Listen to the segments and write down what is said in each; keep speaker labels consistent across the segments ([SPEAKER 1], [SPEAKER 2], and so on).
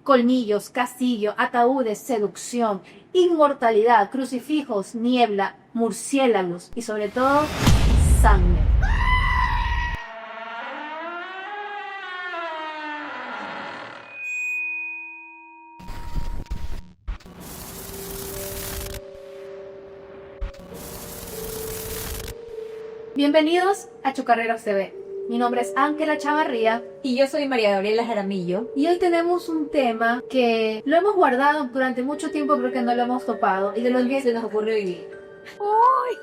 [SPEAKER 1] colmillos, castillo, ataúdes, seducción, inmortalidad, crucifijos, niebla, murciélagos y sobre todo, sangre. Bienvenidos a Chocarreros TV. Mi nombre es Ángela Chavarría.
[SPEAKER 2] Y yo soy María Gabriela Jaramillo.
[SPEAKER 1] Y hoy tenemos un tema que lo hemos guardado durante mucho tiempo porque no lo hemos topado. Y de los que
[SPEAKER 2] se nos ocurrió vivir. ¡Uy!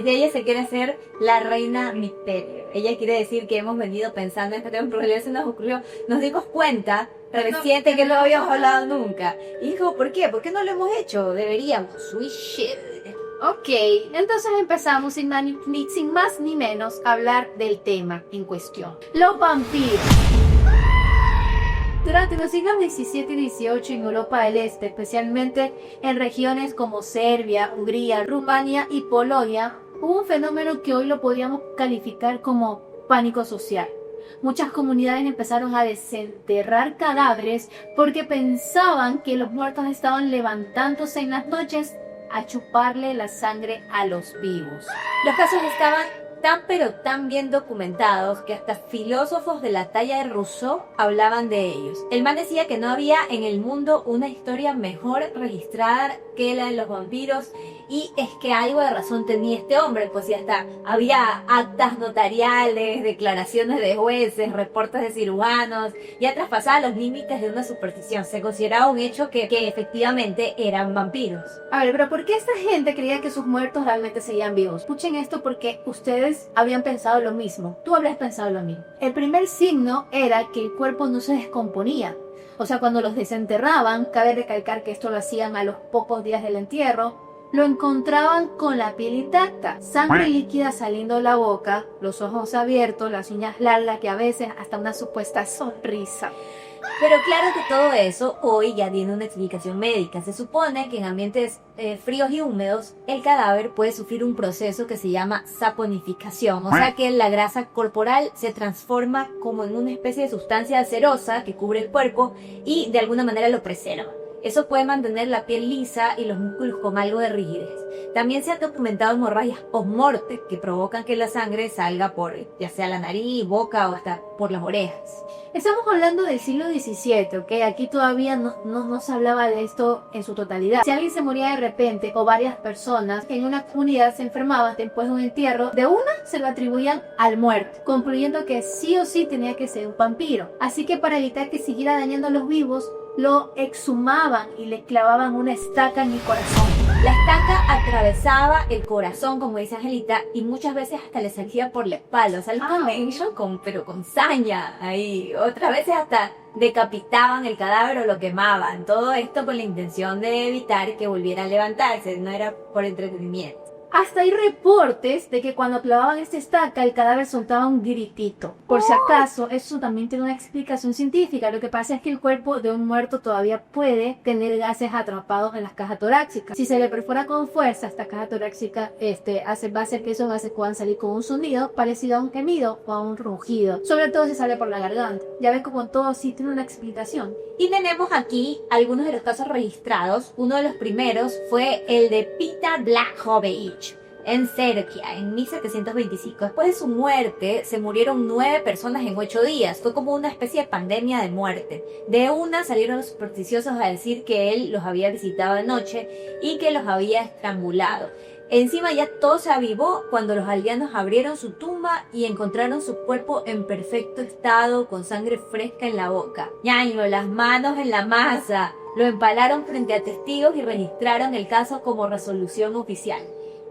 [SPEAKER 2] Ella se quiere hacer la reina misterio. Ella quiere decir que hemos venido pensando en este tema, pero en realidad se nos ocurrió, nos dimos cuenta reciente que no lo habíamos hablado nunca. Y dijo, ¿por qué? ¿Por qué no lo hemos hecho? Deberíamos. We should.
[SPEAKER 1] Ok, entonces empezamos sin más ni menos a hablar del tema en cuestión. Los vampiros. Durante los siglos XVII y XVIII en Europa del Este, especialmente en regiones como Serbia, Hungría, Rumania y Polonia, hubo un fenómeno que hoy lo podríamos calificar como pánico social. Muchas comunidades empezaron a desenterrar cadáveres porque pensaban que los muertos estaban levantándose en las noches a chuparle la sangre a los vivos.
[SPEAKER 2] Los casos estaban tan bien documentados que hasta filósofos de la talla de Rousseau hablaban de ellos. El man decía que no había en el mundo una historia mejor registrada que la de los vampiros, y es que algo de razón tenía este hombre, pues ya hasta había actas notariales, declaraciones de jueces, reportes de cirujanos, ya traspasaba los límites de una superstición. Se consideraba un hecho que efectivamente eran vampiros.
[SPEAKER 1] A ver, pero ¿por qué esta gente creía que sus muertos realmente seguían vivos? Escuchen esto porque ustedes habían pensado lo mismo. Tú habrías pensado lo mismo. El primer signo era que el cuerpo no se descomponía. O sea, cuando los desenterraban, cabe recalcar que esto lo hacían a los pocos días del entierro, lo encontraban con la piel intacta, sangre líquida saliendo de la boca, los ojos abiertos, las uñas largas y a veces hasta una supuesta sonrisa.
[SPEAKER 2] Pero claro que todo eso hoy ya tiene una explicación médica. Se supone que en ambientes fríos y húmedos el cadáver puede sufrir un proceso que se llama saponificación. O sea que la grasa corporal se transforma como en una especie de sustancia acerosa que cubre el cuerpo y de alguna manera lo preserva. Eso puede mantener la piel lisa y los músculos con algo de rigidez. También se han documentado hemorragias post-morte que provocan que la sangre salga por ya sea la nariz, boca o hasta por las orejas.
[SPEAKER 1] Estamos hablando del siglo XVII, ¿ok? Aquí todavía no se hablaba de esto en su totalidad. Si alguien se moría de repente o varias personas en una comunidad se enfermaban después de un entierro, de una se lo atribuían al muerto, concluyendo que sí o sí tenía que ser un vampiro. Así que para evitar que siguiera dañando a los vivos, lo exhumaban y le clavaban una estaca en el corazón.
[SPEAKER 2] La estaca atravesaba el corazón, como dice Angelita, y muchas veces hasta le salía por la espalda. O sea, pero con saña ahí. Otras veces hasta decapitaban el cadáver o lo quemaban. Todo esto con la intención de evitar que volviera a levantarse. No era por entretenimiento.
[SPEAKER 1] Hasta hay reportes de que cuando clavaban esta estaca el cadáver soltaba un gritito. Por si acaso, eso también tiene una explicación científica. Lo que pasa es que el cuerpo de un muerto todavía puede tener gases atrapados en las cajas torácicas. Si se le perfora con fuerza esta caja torácica, va a hacer que esos gases puedan salir con un sonido parecido a un gemido o a un rugido. Sobre todo si sale por la garganta. Ya ves como todo sí tiene una explicación.
[SPEAKER 2] Y tenemos aquí algunos de los casos registrados. Uno de los primeros fue el de Peter Blahovich en Serbia en 1725. Después de su muerte se murieron 9 personas en 8 días. Fue como una especie de pandemia de muerte. De una salieron los supersticiosos a decir que él los había visitado de noche y que los había estrangulado. Encima ya todo se avivó cuando los aldeanos abrieron su tumba y encontraron su cuerpo en perfecto estado, con sangre fresca en la boca. Ñaño, las manos en la masa. Lo empalaron frente a testigos y registraron el caso como resolución oficial.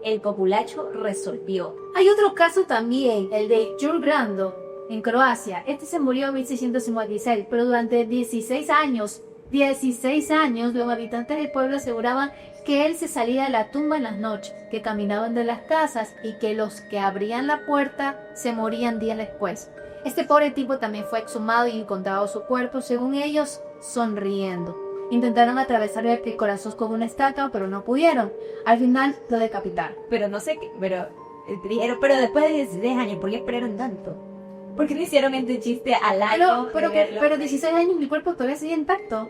[SPEAKER 2] El populacho resolvió.
[SPEAKER 1] Hay otro caso también, el de Jur Grando, en Croacia. Este se murió en 1656, pero durante 16 años, los habitantes del pueblo aseguraban que él se salía de la tumba en las noches, que caminaban de las casas y que los que abrían la puerta se morían días después. Este pobre tipo también fue exhumado y encontrado su cuerpo, según ellos, sonriendo. Intentaron atravesarle el corazón con una estaca, pero no pudieron. Al final lo decapitaron.
[SPEAKER 2] Pero no sé qué, pero después de 16 años, ¿por qué esperaron tanto? ¿Por qué le hicieron este chiste al año?
[SPEAKER 1] Pero 16 años mi cuerpo todavía sigue intacto.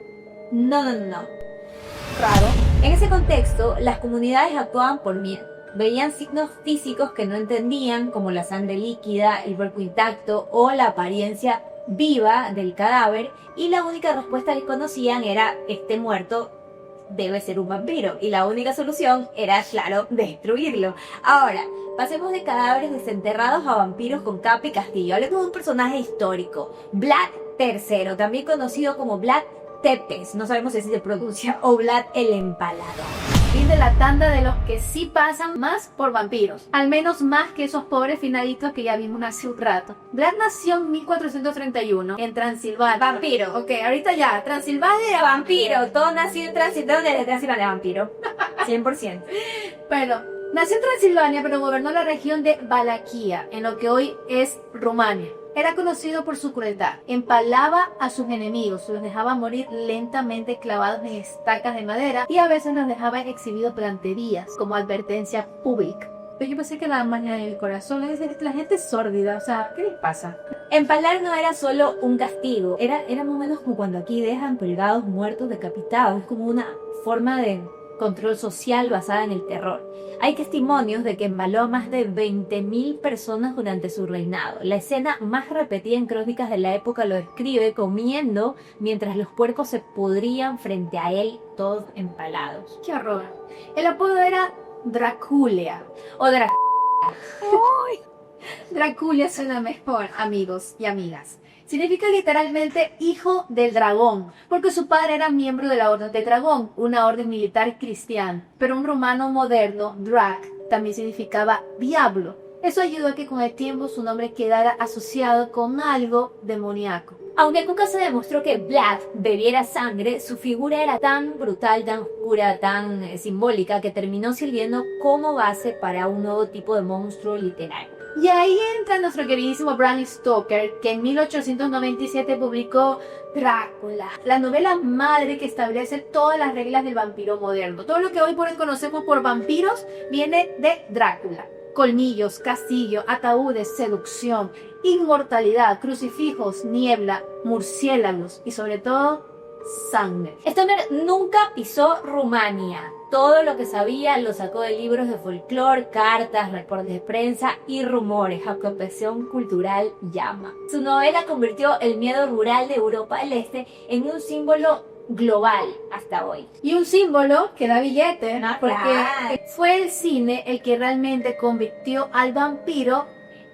[SPEAKER 2] No. Raro. En ese contexto, las comunidades actuaban por miedo. Veían signos físicos que no entendían, como la sangre líquida, el cuerpo intacto o la apariencia viva del cadáver, y la única respuesta que conocían era: este muerto debe ser un vampiro, y la única solución era, claro, destruirlo. Ahora, pasemos de cadáveres desenterrados a vampiros con capa y castillo. Hablemos de un personaje histórico, Vlad III, también conocido como Vlad Tepes, no sabemos si se pronuncia, o Vlad el Empalado.
[SPEAKER 1] Fin de la tanda de los que sí pasan más por vampiros, al menos más que esos pobres finaditos que ya vimos hace un rato. Vlad nació en 1431 en Transilvania.
[SPEAKER 2] Vampiro.
[SPEAKER 1] Ok, ahorita ya, Transilvania era
[SPEAKER 2] Vampiro, todo nació en Transilvania, de Transilvania, vampiro. 100%.
[SPEAKER 1] Bueno, nació en Transilvania, pero gobernó la región de Valaquia, en lo que hoy es Rumania. Era conocido por su crueldad. Empalaba a sus enemigos, los dejaba morir lentamente clavados en estacas de madera y a veces los dejaba exhibidos planterías como advertencia pública. Pero yo pensé que la maña del corazón, la gente es sórdida, o sea, ¿qué les pasa?
[SPEAKER 2] Empalar no era solo un castigo, era más o menos como cuando aquí dejan colgados, muertos, decapitados. Es como una forma de control social basada en el terror. Hay testimonios de que empaló a más de 20.000 personas durante su reinado. La escena más repetida en crónicas de la época lo describe comiendo mientras los puercos se pudrían frente a él, todos empalados.
[SPEAKER 1] ¡Qué horror! El apodo era Draculia.
[SPEAKER 2] O
[SPEAKER 1] Draculia suena mejor, amigos y amigas. Significa literalmente hijo del dragón, porque su padre era miembro de la Orden del Dragón, una orden militar cristiana. Pero un romano moderno, Drac, también significaba diablo. Eso ayudó a que con el tiempo su nombre quedara asociado con algo demoníaco.
[SPEAKER 2] Aunque nunca se demostró que Vlad bebiera sangre, su figura era tan brutal, tan oscura, tan simbólica, que terminó sirviendo como base para un nuevo tipo de monstruo literario.
[SPEAKER 1] Y ahí entra nuestro queridísimo Bram Stoker, que en 1897 publicó Drácula, la novela madre que establece todas las reglas del vampiro moderno. Todo lo que hoy por hoy conocemos por vampiros viene de Drácula. Colmillos, castillo, ataúdes, seducción, inmortalidad, crucifijos, niebla, murciélagos y sobre todo sangre.
[SPEAKER 2] Stoker nunca pisó Rumania. Todo lo que sabía lo sacó de libros de folclore, cartas, reportes de prensa y rumores. Apropiación cultural llama. Su novela convirtió el miedo rural de Europa del Este en un símbolo global hasta hoy.
[SPEAKER 1] Y un símbolo que da billete, porque
[SPEAKER 2] claro,
[SPEAKER 1] fue el cine el que realmente convirtió al vampiro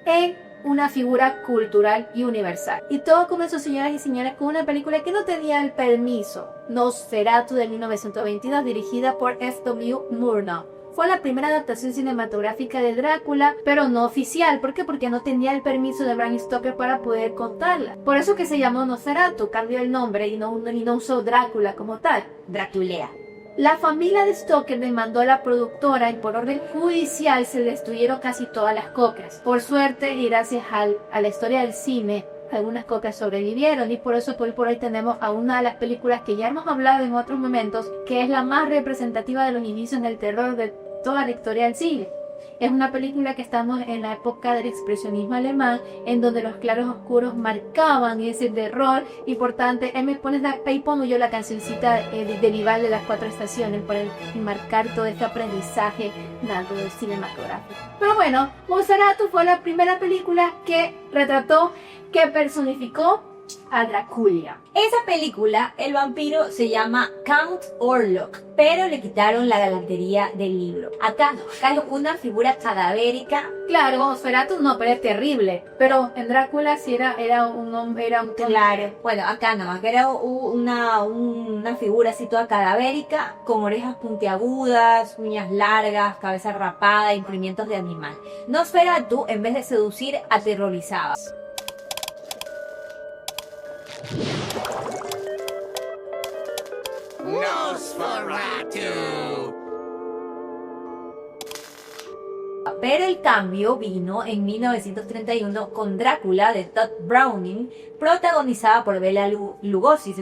[SPEAKER 1] en una figura cultural y universal. Y todo comenzó, señoras y señores, con una película que no tenía el permiso, Nosferatu de 1922, dirigida por F.W. Murnau. Fue la primera adaptación cinematográfica de Drácula, pero no oficial. ¿Por qué? Porque no tenía el permiso de Bram Stoker para poder contarla. Por eso que se llamó Nosferatu, cambió el nombre y no usó Drácula como tal.
[SPEAKER 2] Draculea.
[SPEAKER 1] La familia de Stoker demandó a la productora y por orden judicial se destruyeron casi todas las copias. Por suerte y gracias a la historia del cine, algunas copias sobrevivieron y por eso por hoy tenemos a una de las películas que ya hemos hablado en otros momentos, que es la más representativa de los inicios del terror de toda la historia del cine. Es una película que estamos en la época del expresionismo alemán, en donde los claros oscuros marcaban ese terror y por tanto, me pones ahí pongo yo la cancioncita de Vival de las 4 estaciones para marcar todo este aprendizaje nato del cinematográfico. Pero bueno, Nosferatu fue la primera película que retrató, que personificó a Drácula.
[SPEAKER 2] Esa película, el vampiro se llama Count Orlok, pero le quitaron la galantería del libro. Acá no, acá es una figura cadavérica.
[SPEAKER 1] Claro, Nosferatu no, pero es terrible. Pero en Drácula sí era un hombre,
[SPEAKER 2] Claro. Bueno, acá no, acá era una figura así toda cadavérica, con orejas puntiagudas, uñas largas, cabeza rapada, imprimimientos de animal. Nosferatu, en vez de seducir, aterrorizaba.
[SPEAKER 3] Nosferatu.
[SPEAKER 2] Pero el cambio vino en 1931 con Drácula de Todd Browning, protagonizada por Bela Lugosi.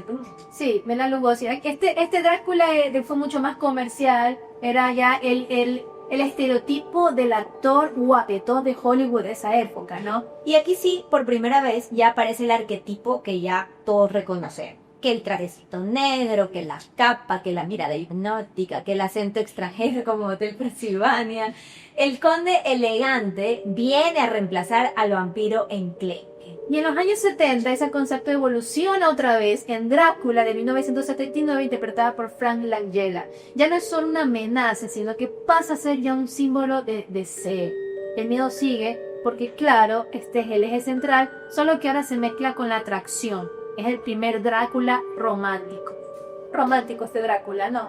[SPEAKER 1] Sí, Bela Lugosi. Este Drácula fue mucho más comercial. Era ya el el estereotipo del actor guapetón de Hollywood de esa época, ¿no?
[SPEAKER 2] Y aquí sí, por primera vez, ya aparece el arquetipo que ya todos reconocen. Que el trajecito negro, que la capa, que la mirada hipnótica, que el acento extranjero como Hotel Transilvania. El conde elegante viene a reemplazar al vampiro enclenque.
[SPEAKER 1] Y en los años 70 ese concepto evoluciona otra vez en Drácula de 1979 interpretada por Frank Langella. Ya no es solo una amenaza, sino que pasa a ser ya un símbolo de deseo. El miedo sigue porque claro, este es el eje central, solo que ahora se mezcla con la atracción. Es el primer Drácula romántico. Romántico este Drácula, ¿no?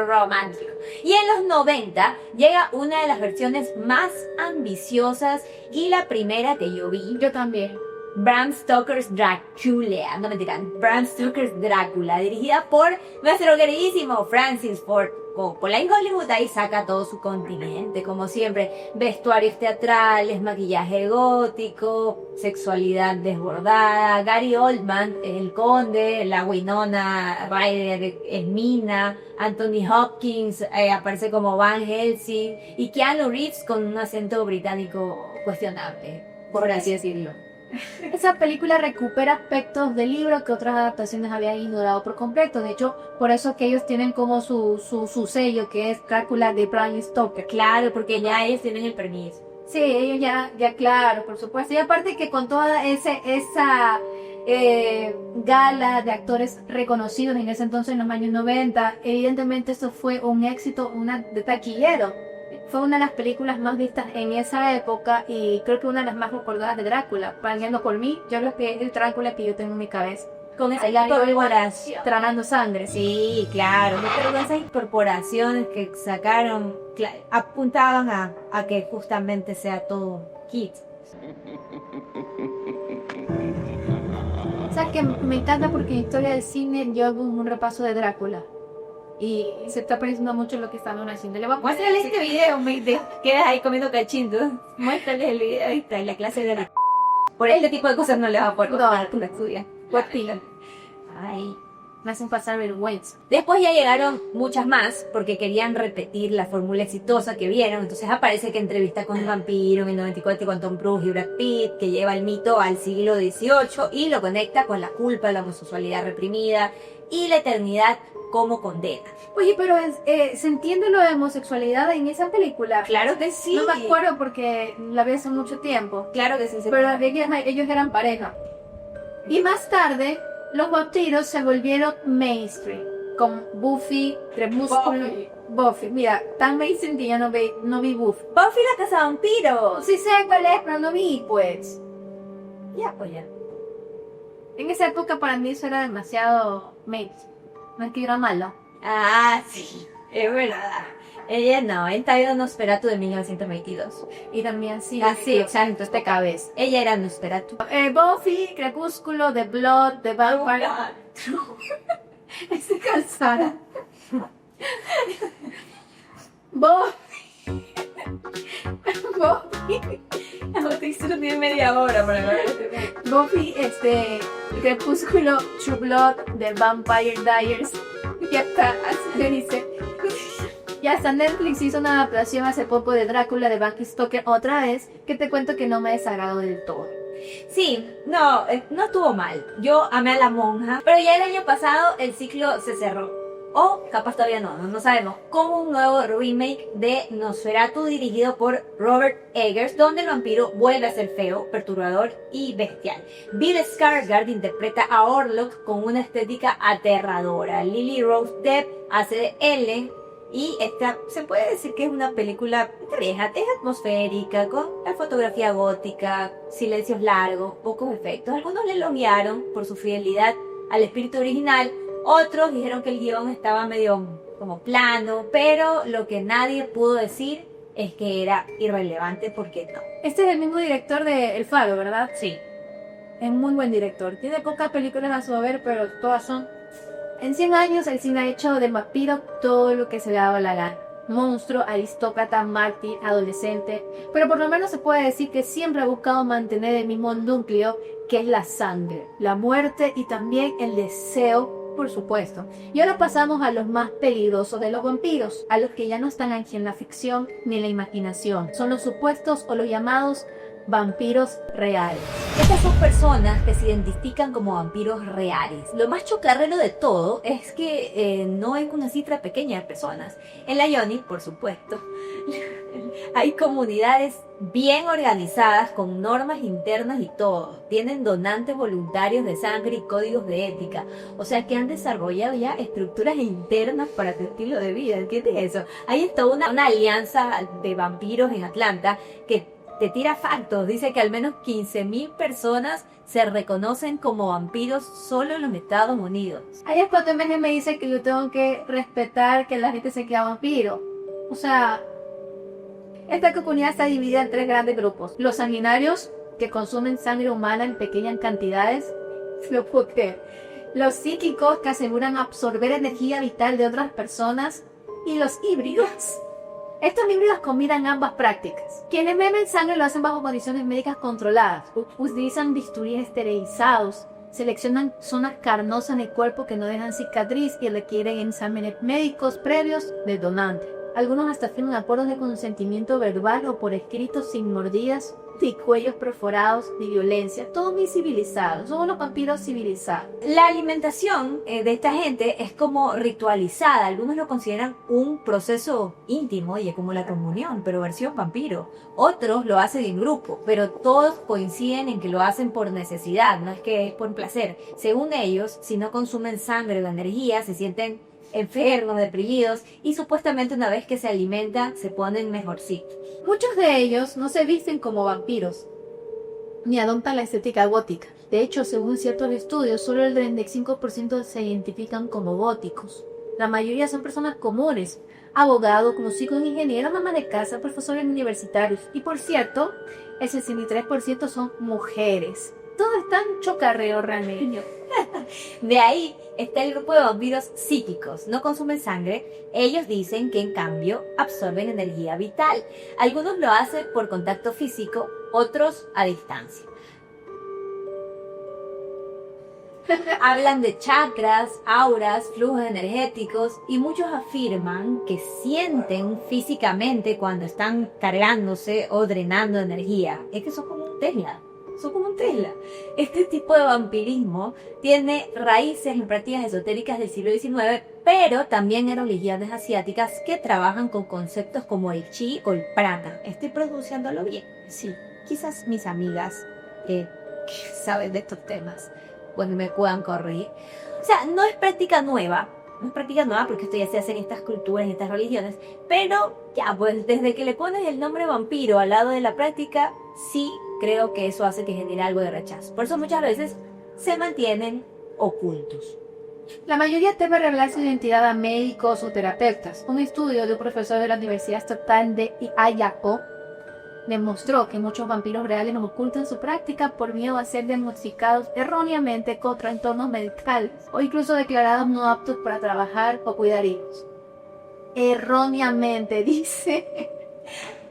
[SPEAKER 2] Romántico. Y en los 90 llega una de las versiones más ambiciosas y la primera que yo vi.
[SPEAKER 1] Yo también.
[SPEAKER 2] Bram Stoker's Dracula, no mentira, Bram Stoker's Drácula, dirigida por nuestro queridísimo Francis Ford Coppola. En Hollywood ahí saca todo su continente, como siempre, vestuarios teatrales, maquillaje gótico, sexualidad desbordada. Gary Oldman, el conde, la Winona Ryder es Mina, Anthony Hopkins aparece como Van Helsing y Keanu Reeves con un acento británico cuestionable, por así decirlo.
[SPEAKER 1] Esa película recupera aspectos del libro que otras adaptaciones habían ignorado por completo. De hecho, por eso que ellos tienen como su sello, que es Drácula de Bram Stoker.
[SPEAKER 2] Claro, porque ya ellos tienen el permiso.
[SPEAKER 1] Sí, ellos ya claro, por supuesto. Y aparte que con toda esa gala de actores reconocidos en ese entonces, en los años 90, evidentemente eso fue un éxito, de taquillero. Fue una de las películas más vistas en esa época y creo que una de las más recordadas de Drácula. Bañando por mí, yo creo que es el Drácula que yo tengo en mi cabeza.
[SPEAKER 2] Con esa incorporación.
[SPEAKER 1] Tranando sangre.
[SPEAKER 2] Sí, claro. Pero con esas incorporaciones que sacaron, apuntaban a que justamente sea todo hit.
[SPEAKER 1] O sea que me encanta porque en Historia del Cine yo hago un repaso de Drácula. Y se está pareciendo mucho lo que están haciendo. Le voy a
[SPEAKER 2] Muéstrale este video, quedas ahí comiendo cachitos. Muéstrale el video, ahí está, en la clase de la... Por este tipo de cosas no le va a poder costar una estudia. Ay.
[SPEAKER 1] Me hacen pasar vergüenza.
[SPEAKER 2] Después ya llegaron muchas más porque querían repetir la fórmula exitosa que vieron. Entonces aparece que entrevista con un vampiro en el 94 con Tom Cruise y Brad Pitt, que lleva el mito al siglo XVIII y lo conecta con la culpa, la homosexualidad reprimida y la eternidad como condena.
[SPEAKER 1] Oye, pero ¿se entiende lo de homosexualidad en esa película?
[SPEAKER 2] Claro que sí.
[SPEAKER 1] No me acuerdo porque la vi hace mucho tiempo.
[SPEAKER 2] Claro que sí.
[SPEAKER 1] Pero ellos eran pareja. Y más tarde, los vampiros se volvieron mainstream. Con Buffy, Crepúsculo, Buffy. Mira, tan mainstream que ya no vi Buffy.
[SPEAKER 2] Buffy la casa vampiros.
[SPEAKER 1] Sí sé cuál es, pero no vi, pues.
[SPEAKER 2] Ya, pues ya.
[SPEAKER 1] En esa época para mí eso era demasiado mainstream. No es que era malo.
[SPEAKER 2] Ah, sí, es verdad. Ella no, él está viendo Nosferatu de 1922.
[SPEAKER 1] Y también sí.
[SPEAKER 2] Ah, sí, exacto, este cabeza. Ella era Nosferatu.
[SPEAKER 1] Buffy, Crepúsculo, The Blood, The Vampire. Estoy cansada. Buffy.
[SPEAKER 2] Solo tiene media hora para ver.
[SPEAKER 1] Buffy, Crepúsculo, True Blood, The Vampire Diaries. Ya está, así se dice. Y hasta Netflix hizo una adaptación hace poco de Drácula de Bram Stoker otra vez, que te cuento que no me desagradó del todo.
[SPEAKER 2] Sí, no estuvo mal. Yo amé a la monja, pero ya el año pasado el ciclo se cerró. O capaz todavía no sabemos. Con un nuevo remake de Nosferatu dirigido por Robert Eggers, donde el vampiro vuelve a ser feo, perturbador y bestial. Bill Skarsgård interpreta a Orlok con una estética aterradora. Lily Rose Depp hace de Ellen. Y esta se puede decir que es una película vieja, es atmosférica, con la fotografía gótica, silencios largos, pocos efectos. Algunos le elogiaron por su fidelidad al espíritu original, otros dijeron que el guión estaba medio como plano, pero lo que nadie pudo decir es que era irrelevante porque no.
[SPEAKER 1] Este es el mismo director de El Faro, ¿verdad?
[SPEAKER 2] Sí.
[SPEAKER 1] Es muy buen director. Tiene pocas películas a su haber, pero todas son... En 100 años el cine ha hecho de vampiro todo lo que se le daba la gana. Monstruo, aristócrata, mártir, adolescente. Pero por lo menos se puede decir que siempre ha buscado mantener el mismo núcleo que es la sangre, la muerte y también el deseo Por supuesto. Y ahora pasamos a los más peligrosos de los vampiros, a los que ya no están aquí en la ficción ni en la imaginación. Son los supuestos o los llamados vampiros reales.
[SPEAKER 2] Estas son personas que se identifican como vampiros reales. Lo más chocarrero de todo es que no es una cifra pequeña de personas. En la Yoni, por supuesto, hay comunidades bien organizadas con normas internas y todo. Tienen donantes voluntarios de sangre y códigos de ética. O sea que han desarrollado ya estructuras internas para tu estilo de vida. ¿Entiendes eso? Hay toda una alianza de vampiros en Atlanta que te tira factos. Dice que al menos 15.000 personas se reconocen como vampiros solo en los Estados Unidos.
[SPEAKER 1] Ahí es cuando en vez de me dice que yo tengo que respetar que la gente se queda vampiro. O sea, esta comunidad está dividida en 3 grandes grupos. Los sanguinarios, que consumen sangre humana en pequeñas cantidades. Lo puedo creer. Los psíquicos, que aseguran absorber energía vital de otras personas. Y los híbridos. Estos híbridos combinan ambas prácticas. Quienes beben sangre lo hacen bajo condiciones médicas controladas. Utilizan bisturíes esterilizados. Seleccionan zonas carnosas en el cuerpo que no dejan cicatriz y requieren exámenes médicos previos del donante. Algunos hasta firman acuerdos de consentimiento verbal o por escrito sin mordidas, ni cuellos perforados, ni violencia. Todo muy civilizado. Son unos vampiros civilizados.
[SPEAKER 2] La alimentación de esta gente es como ritualizada. Algunos lo consideran un proceso íntimo y es como la comunión, pero versión vampiro. Otros lo hacen en grupo, pero todos coinciden en que lo hacen por necesidad, no es que es por placer. Según ellos, si no consumen sangre o energía, se sienten enfermos, deprimidos y supuestamente una vez que se alimentan se ponen mejorcitos.
[SPEAKER 1] Muchos de ellos no se visten como vampiros, ni adoptan la estética gótica. De hecho, según ciertos estudios, solo el 35% se identifican como góticos. La mayoría son personas comunes, abogados, músicos, ingenieros, amas de casa, profesores universitarios. Y por cierto, el 63% son mujeres. Todo es tan chocarreo realmente.
[SPEAKER 2] De ahí está el grupo de vampiros psíquicos. No consumen sangre. Ellos dicen que en cambio absorben energía vital. Algunos lo hacen por contacto físico, otros a distancia. Hablan de chakras, auras, flujos energéticos y muchos afirman que sienten físicamente cuando están cargándose o drenando energía. Es que son como un Tesla. Son como un Tesla. Este tipo de vampirismo tiene raíces en prácticas esotéricas del siglo XIX, pero también en religiones asiáticas que trabajan con conceptos como el chi o el prana. Estoy pronunciándolo bien. Sí, quizás mis amigas que saben de estos temas pues me puedan corregir. O sea, no es práctica nueva. No es práctica nueva porque esto ya se hace en estas culturas, en estas religiones, pero ya, pues desde que le pones el nombre vampiro al lado de la práctica, sí creo que eso hace que genere algo de rechazo. Por eso muchas veces se mantienen ocultos.
[SPEAKER 1] La mayoría teme revelar su identidad a médicos o terapeutas. Un estudio de un profesor de la Universidad Estatal de Idaho demostró que muchos vampiros reales no ocultan su práctica por miedo a ser diagnosticados erróneamente con trastornos medicales o incluso declarados no aptos para trabajar o cuidar hijos. Erróneamente, dice.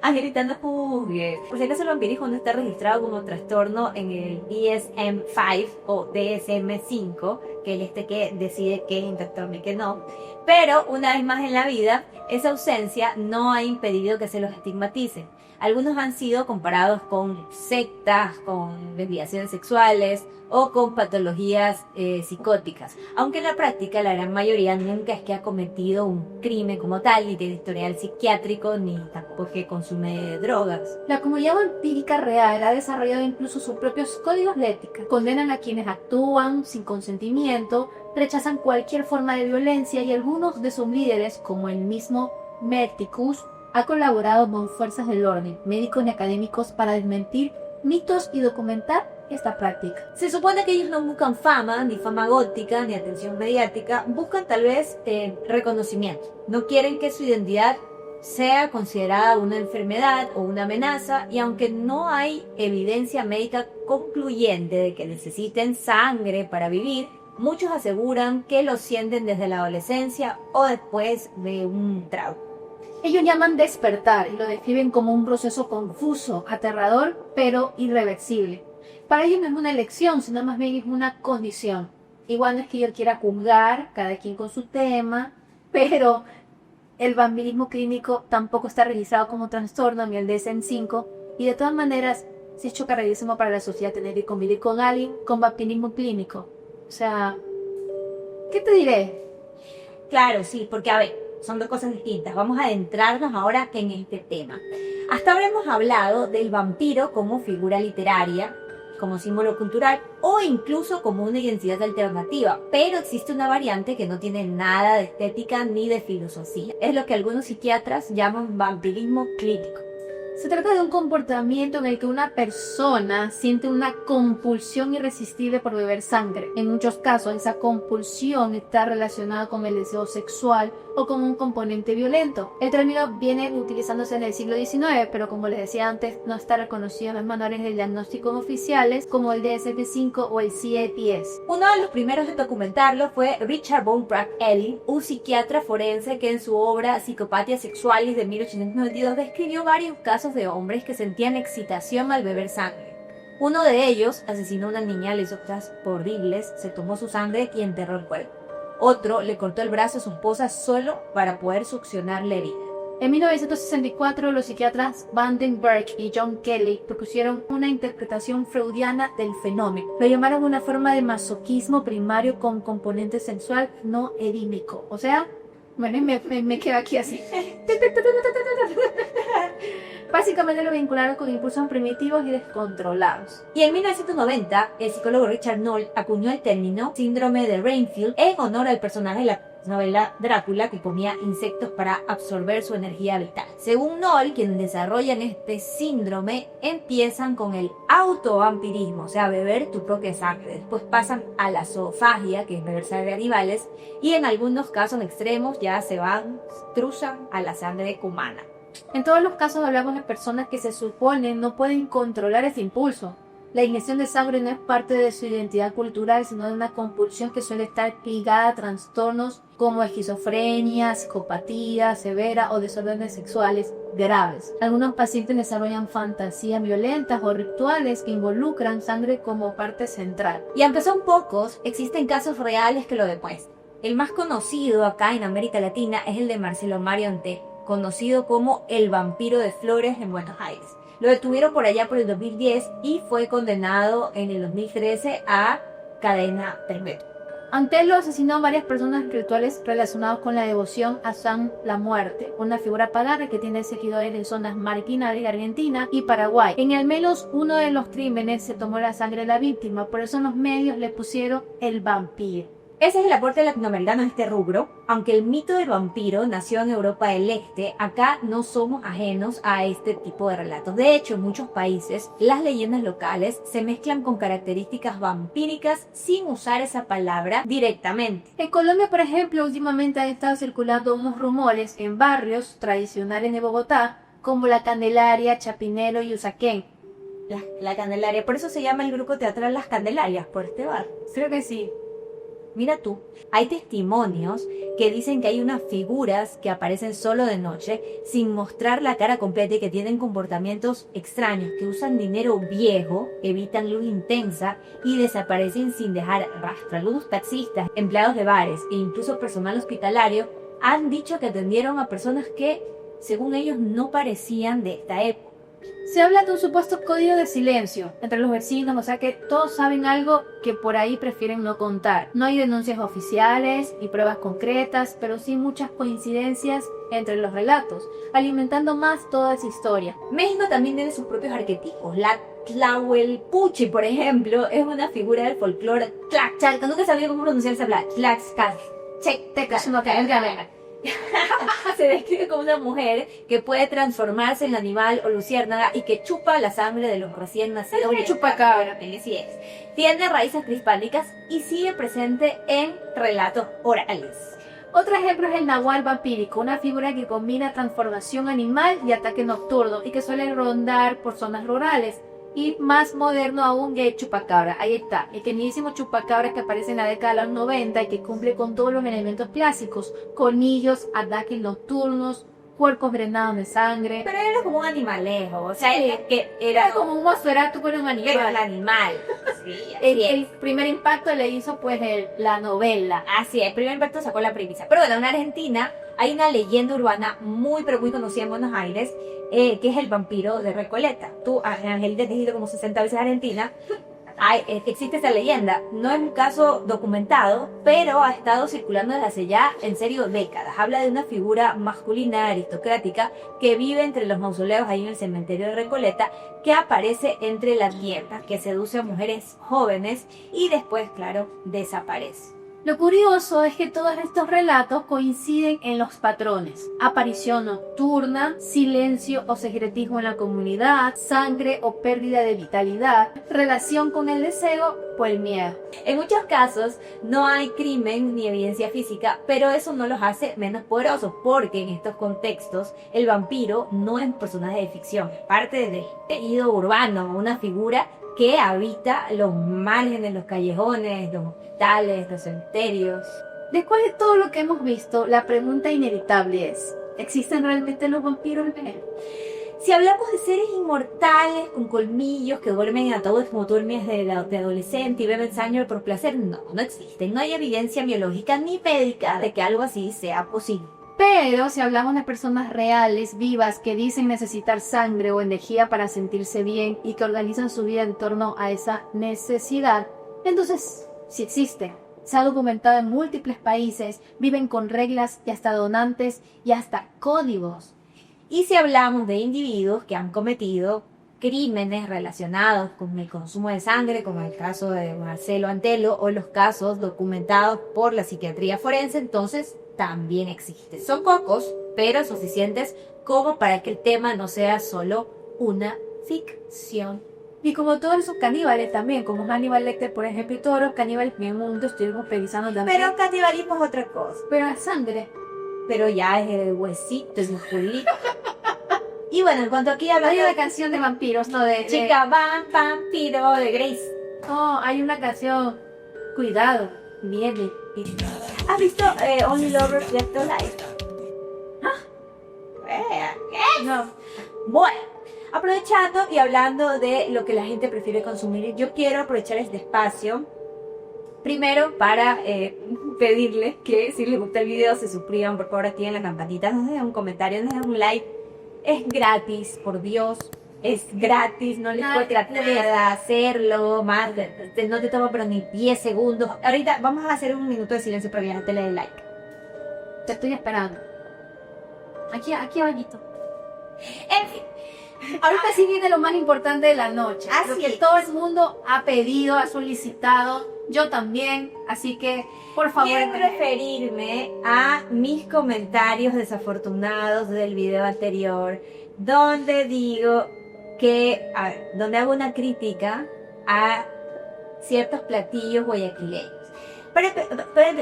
[SPEAKER 2] Gritando juzgue. Por si acaso el vampirismo no está registrado como trastorno en el DSM-5 o DSM-5, que es este que decide qué es un trastorno y qué no. Pero una vez más en la vida, esa ausencia no ha impedido que se los estigmaticen. Algunos han sido comparados con sectas, con desviaciones sexuales o con patologías psicóticas. Aunque en la práctica la gran mayoría nunca es que ha cometido un crimen como tal, ni tiene historial psiquiátrico, ni tampoco que consume drogas.
[SPEAKER 1] La comunidad vampírica real ha desarrollado incluso sus propios códigos de ética. Condenan a quienes actúan sin consentimiento, rechazan cualquier forma de violencia y algunos de sus líderes, como el mismo Merticus, ha colaborado con fuerzas del orden, médicos y académicos para desmentir mitos y documentar esta práctica.
[SPEAKER 2] Se supone que ellos no buscan fama, ni fama gótica, ni atención mediática, buscan tal vez reconocimiento. No quieren que su identidad sea considerada una enfermedad o una amenaza, y aunque no hay evidencia médica concluyente de que necesiten sangre para vivir, muchos aseguran que lo sienten desde la adolescencia o después de un trauma.
[SPEAKER 1] Ellos llaman despertar y lo describen como un proceso confuso, aterrador, pero irreversible. Para ellos no es una elección, sino más bien es una condición. Igual no es que yo quiera juzgar, cada quien con su tema, pero el vampirismo clínico tampoco está registrado como trastorno ni el DSM-5, y de todas maneras sí es chocarrerísimo para la sociedad tener que convivir con alguien con vampirismo clínico. O sea, ¿qué te diré?
[SPEAKER 2] Claro, sí, porque a ver, son dos cosas distintas. Vamos a adentrarnos ahora en este tema. Hasta ahora hemos hablado del vampiro como figura literaria, como símbolo cultural o incluso como una identidad alternativa, pero existe una variante que no tiene nada de estética ni de filosofía. Es lo que algunos psiquiatras llaman vampirismo clínico.
[SPEAKER 1] Se trata de un comportamiento en el que una persona siente una compulsión irresistible por beber sangre. En muchos casos, esa compulsión está relacionada con el deseo sexual o con un componente violento. El término viene utilizándose en el siglo XIX, pero como les decía antes, no está reconocido en los manuales de diagnóstico oficiales como el DSM-5 o el CAPS.
[SPEAKER 2] Uno de los primeros en documentarlo fue Richard von Prague-Elling, un psiquiatra forense que en su obra Psicopatia Sexualis de 1892 describió varios casos de hombres que sentían excitación al beber sangre. Uno de ellos asesinó a una niña, le hizo cosas horribles, se tomó su sangre y enterró el cuerpo. Otro le cortó el brazo a su esposa solo para poder succionar la herida.
[SPEAKER 1] En 1964, los psiquiatras Vandenberg y John Kelly propusieron una interpretación freudiana del fenómeno. Lo llamaron una forma de masoquismo primario con componente sensual no edímico. O sea, bueno, me quedo aquí así. Básicamente lo vincularon con impulsos primitivos y descontrolados.
[SPEAKER 2] Y en 1990, el psicólogo Richard Knoll acuñó el término síndrome de Renfield en honor al personaje de la novela Drácula que comía insectos para absorber su energía vital. Según Knoll, quienes desarrollan este síndrome empiezan con el autovampirismo, o sea, beber tu propia sangre. Después pasan a la zoofagia, que es beber sangre de animales, y en algunos casos extremos ya se cruzan a la sangre humana.
[SPEAKER 1] En todos los casos hablamos de personas que se supone no pueden controlar ese impulso. La ingestión de sangre no es parte de su identidad cultural, sino de una compulsión que suele estar ligada a trastornos como esquizofrenia, psicopatía severa o desórdenes sexuales graves. Algunos pacientes desarrollan fantasías violentas o rituales que involucran sangre como parte central.
[SPEAKER 2] Y aunque son pocos, existen casos reales que lo demuestran. El más conocido acá en América Latina es el de Marcelo Mario Antelo, conocido como el vampiro de Flores en Buenos Aires. Lo detuvieron por allá por el 2010 y fue condenado en el 2013 a cadena perpetua.
[SPEAKER 1] Antelo asesinó a varias personas en rituales relacionados con la devoción a San la Muerte, una figura pagana que tiene seguidores en zonas marginales de Argentina y Paraguay. En al menos uno de los crímenes se tomó la sangre de la víctima, por eso en los medios le pusieron el vampiro.
[SPEAKER 2] Ese es el aporte latinoamericano a este rubro. Aunque el mito del vampiro nació en Europa del Este, acá no somos ajenos a este tipo de relatos. De hecho, en muchos países, las leyendas locales se mezclan con características vampíricas sin usar esa palabra directamente.
[SPEAKER 1] En Colombia, por ejemplo, últimamente han estado circulando unos rumores en barrios tradicionales de Bogotá, como La Candelaria, Chapinero y Usaquén.
[SPEAKER 2] La Candelaria, por eso se llama el grupo teatral Las Candelarias, por este bar.
[SPEAKER 1] Creo que sí.
[SPEAKER 2] Mira tú, hay testimonios que dicen que hay unas figuras que aparecen solo de noche, sin mostrar la cara completa y que tienen comportamientos extraños, que usan dinero viejo, evitan luz intensa y desaparecen sin dejar rastro. Algunos taxistas, empleados de bares e incluso personal hospitalario han dicho que atendieron a personas que, según ellos, no parecían de esta época.
[SPEAKER 1] Se habla de un supuesto código de silencio entre los vecinos, o sea que todos saben algo que por ahí prefieren no contar. No hay denuncias oficiales y pruebas concretas, pero sí muchas coincidencias entre los relatos, alimentando más toda esa historia.
[SPEAKER 2] México también tiene sus propios arquetipos. La Tlahuelpuchi, por ejemplo, es una figura del folclore tlaxcalteca. Nunca sabía cómo pronunciar esa palabra. Tlaxcalteca. Se describe como una mujer que puede transformarse en animal o luciérnaga y que chupa la sangre de los recién nacidos.
[SPEAKER 1] Es una chupacabra.
[SPEAKER 2] Así es. Tiene raíces prehispánicas y sigue presente en relatos orales.
[SPEAKER 1] Otro ejemplo es el nahual vampírico, una figura que combina transformación animal y ataque nocturno y que suele rondar por zonas rurales. Y más moderno aún que el chupacabra. Ahí está, el queridísimo chupacabra que aparece en la década de los 90 y que cumple con todos los elementos clásicos: colmillos, ataques nocturnos, cuerpos drenados de sangre.
[SPEAKER 2] Pero era como un animalejo, o sea,
[SPEAKER 1] Sí.
[SPEAKER 2] que
[SPEAKER 1] Era como un Nosferatu con un
[SPEAKER 2] era un
[SPEAKER 1] animal.
[SPEAKER 2] animal. Sí,
[SPEAKER 1] El,
[SPEAKER 2] así es.
[SPEAKER 1] el primer impacto le hizo pues la novela.
[SPEAKER 2] Así es, el primer impacto sacó la premisa. Pero bueno, en Argentina hay una leyenda urbana muy, pero muy conocida en Buenos Aires, que es el vampiro de Recoleta. Tú, Angelita, te has ido como 60 veces a Argentina. Existe esa leyenda. No es un caso documentado, pero ha estado circulando desde hace ya, en serio, décadas. Habla de una figura masculina aristocrática que vive entre los mausoleos ahí en el cementerio de Recoleta, que aparece entre la tierra, que seduce a mujeres jóvenes y después, claro, desaparece.
[SPEAKER 1] Lo curioso es que todos estos relatos coinciden en los patrones: aparición nocturna, silencio o secretismo en la comunidad, sangre o pérdida de vitalidad, relación con el deseo o el miedo.
[SPEAKER 2] En muchos casos no hay crimen ni evidencia física, pero eso no los hace menos poderosos, porque en estos contextos el vampiro no es un personaje de ficción, es parte del tejido urbano, una figura que habita los márgenes, los callejones, los hospitales, los cementerios.
[SPEAKER 1] Después de todo lo que hemos visto, la pregunta inevitable es: ¿existen realmente los vampiros?
[SPEAKER 2] Si hablamos de seres inmortales con colmillos que duermen en ataúdes como tú dormías de adolescente y beben sangre por placer, no existen. No hay evidencia biológica ni médica de que algo así sea posible.
[SPEAKER 1] Pero si hablamos de personas reales, vivas, que dicen necesitar sangre o energía para sentirse bien y que organizan su vida en torno a esa necesidad, entonces sí existen. Se ha documentado en múltiples países, viven con reglas y hasta donantes y hasta códigos.
[SPEAKER 2] Y si hablamos de individuos que han cometido crímenes relacionados con el consumo de sangre, como el caso de Marcelo Antelo o los casos documentados por la psiquiatría forense, entonces también existen. Son pocos, pero suficientes como para que el tema no sea solo una ficción.
[SPEAKER 1] Y como todos esos caníbales también, como Hannibal Lecter, por ejemplo, y todos los caníbales que en el mundo estuvimos revisando también.
[SPEAKER 2] Pero canibalismo es otra cosa.
[SPEAKER 1] Pero la sangre.
[SPEAKER 2] Pero ya es el huesito, es musculito. Y bueno, en cuanto aquí
[SPEAKER 1] Hay
[SPEAKER 2] hablando
[SPEAKER 1] una
[SPEAKER 2] de
[SPEAKER 1] canción de vampiros, ¿no? De
[SPEAKER 2] Chica Vampiro de Grace.
[SPEAKER 1] No, hay una canción. Cuidado, viene.
[SPEAKER 2] ¿Has visto Only Lovers Left Alive?
[SPEAKER 1] No.
[SPEAKER 2] Bueno, aprovechando y hablando de lo que la gente prefiere consumir, yo quiero aprovechar este espacio primero para pedirles que si les gusta el video se suscriban, por favor activen la campanita, nos dejen un comentario, nos dejen un like. Es gratis, por Dios. Es gratis, no les cuesta nada hacerlo, más, no te toma pero ni 10 segundos. Ahorita vamos a hacer un minuto de silencio para que la gente le dé like.
[SPEAKER 1] Te estoy esperando. Aquí abajito.
[SPEAKER 2] En fin,
[SPEAKER 1] Ahorita sí viene lo más importante de la noche.
[SPEAKER 2] Así
[SPEAKER 1] Lo que
[SPEAKER 2] es.
[SPEAKER 1] todo el mundo ha pedido, ha solicitado. Yo también. Así que, por favor.
[SPEAKER 2] quiero referirme a mis comentarios desafortunados del video anterior, donde digo que, donde hago una crítica a ciertos platillos guayaquileños. Pero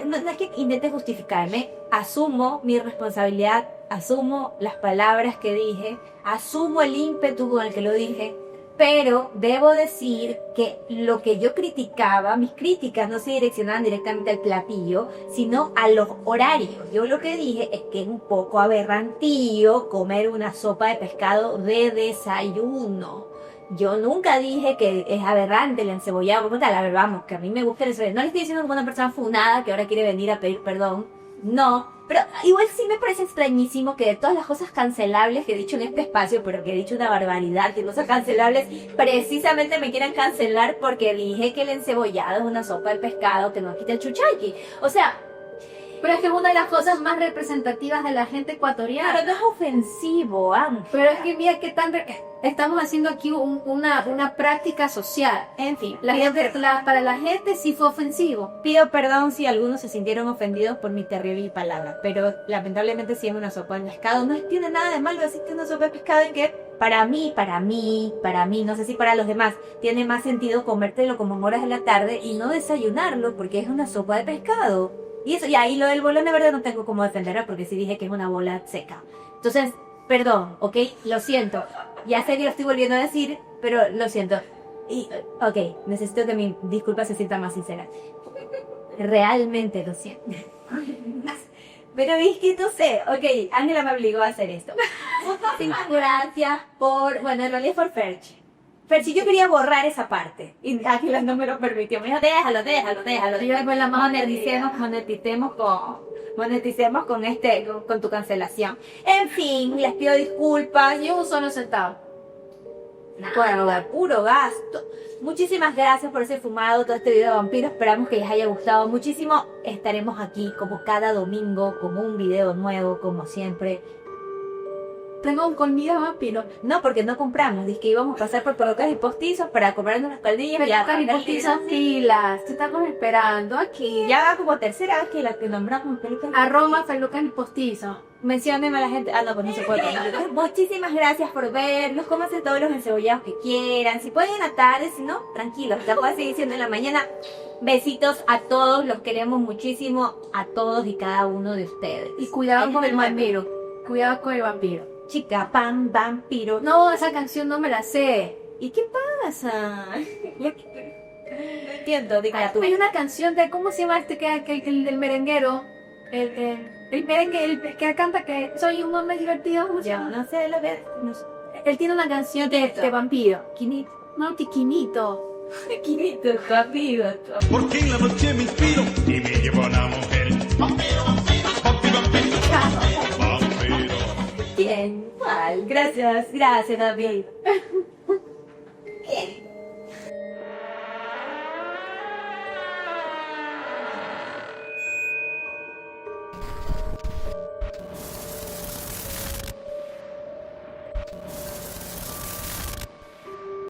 [SPEAKER 2] no es que intente justificarme, asumo mi responsabilidad, asumo las palabras que dije, asumo el ímpetu con el que lo dije, pero debo decir que lo que yo criticaba, mis críticas no se direccionaban directamente al platillo, sino a los horarios. Yo lo que dije es que es un poco aberrantillo comer una sopa de pescado de desayuno. Yo nunca dije que es aberrante el encebollado, como tal, a ver, vamos, que a mí me gusta el encebollado. No le estoy diciendo como una persona funada que ahora quiere venir a pedir perdón, no. Pero igual sí me parece extrañísimo que de todas las cosas cancelables que he dicho en este espacio, pero que he dicho una barbaridad, que cosas cancelables, precisamente me quieran cancelar porque dije que el encebollado es una sopa de pescado que no quita el chuchaqui. O sea,
[SPEAKER 1] Pero es que es una de las cosas más representativas de la gente ecuatoriana.
[SPEAKER 2] pero no es ofensivo,
[SPEAKER 1] Pero es que mira qué tan... Estamos haciendo aquí una práctica social.
[SPEAKER 2] En fin,
[SPEAKER 1] Para la gente sí fue ofensivo.
[SPEAKER 2] pido perdón si algunos se sintieron ofendidos por mi terrible palabra, pero lamentablemente sí es una sopa de pescado. No tiene nada de malo decir que es una sopa de pescado en que para mí, no sé si para los demás, tiene más sentido comértelo como en horas de la tarde y no desayunarlo porque es una sopa de pescado. Y eso, y ahí lo del bolón de verdad no tengo cómo defenderlo porque sí dije que es una bola seca. Entonces, perdón, ¿ok? Lo siento. Ya sé que lo estoy volviendo a decir, pero lo siento. Y, ok, necesito que mi disculpa se sienta más sincera. Realmente lo siento. Pero es que no sé, ok, Ángela me obligó a hacer esto. Muchísimas gracias por, bueno, en realidad por Ferchi. Ferchi, yo quería borrar esa parte. Y Ángela no me lo permitió. Me dijo, déjalo.
[SPEAKER 1] Y después la mamá
[SPEAKER 2] Moneticemos con tu cancelación. En fin, les pido disculpas.
[SPEAKER 1] Ni un solo centavo.
[SPEAKER 2] Bueno, de puro gasto. Muchísimas gracias por ese fumado, todo este video de vampiros. Esperamos que les haya gustado muchísimo. Estaremos aquí como cada domingo con un video nuevo, como siempre.
[SPEAKER 1] Tengo un colmillo de vampiro.
[SPEAKER 2] No, porque no compramos. Dice que íbamos a pasar por pelucas y postizos para comprarnos las colmillas.
[SPEAKER 1] Pelucas y postizos filas. Te estamos esperando aquí.
[SPEAKER 2] Ya como tercera vez que la que nombramos pelucas.
[SPEAKER 1] Arroba pelucas y postizos.
[SPEAKER 2] Menciónenme a la gente. Ah, no, pues no se puede poner. Muchísimas gracias por vernos. Cómanse todos los encebollados que quieran. Si pueden en la tarde, si no, tranquilos. La puedo seguir diciendo en la mañana. Besitos a todos. Los queremos muchísimo. A todos y cada uno de ustedes.
[SPEAKER 1] Y cuidado con el vampiro. Cuidado con el vampiro.
[SPEAKER 2] Chica, pan, vampiro.
[SPEAKER 1] No, esa canción no me la sé.
[SPEAKER 2] ¿Y qué pasa? No entiendo, dígala tú.
[SPEAKER 1] Hay una canción de, ¿cómo se llama este el del merenguero? El merengue, el que canta que soy un hombre divertido. ¿Cómo se
[SPEAKER 2] Yo
[SPEAKER 1] llama?
[SPEAKER 2] no sé la verdad. No sé.
[SPEAKER 1] Él tiene una canción de vampiro.
[SPEAKER 2] Quinito.
[SPEAKER 1] No, Tiquinito.
[SPEAKER 2] Quinito, tu amigo.
[SPEAKER 4] Porque en la noche me inspiro y me llevo a una mujer. Vampiro, vampiro, vampiro, vampiro. Vampiro.
[SPEAKER 2] Bien, mal. Gracias, David.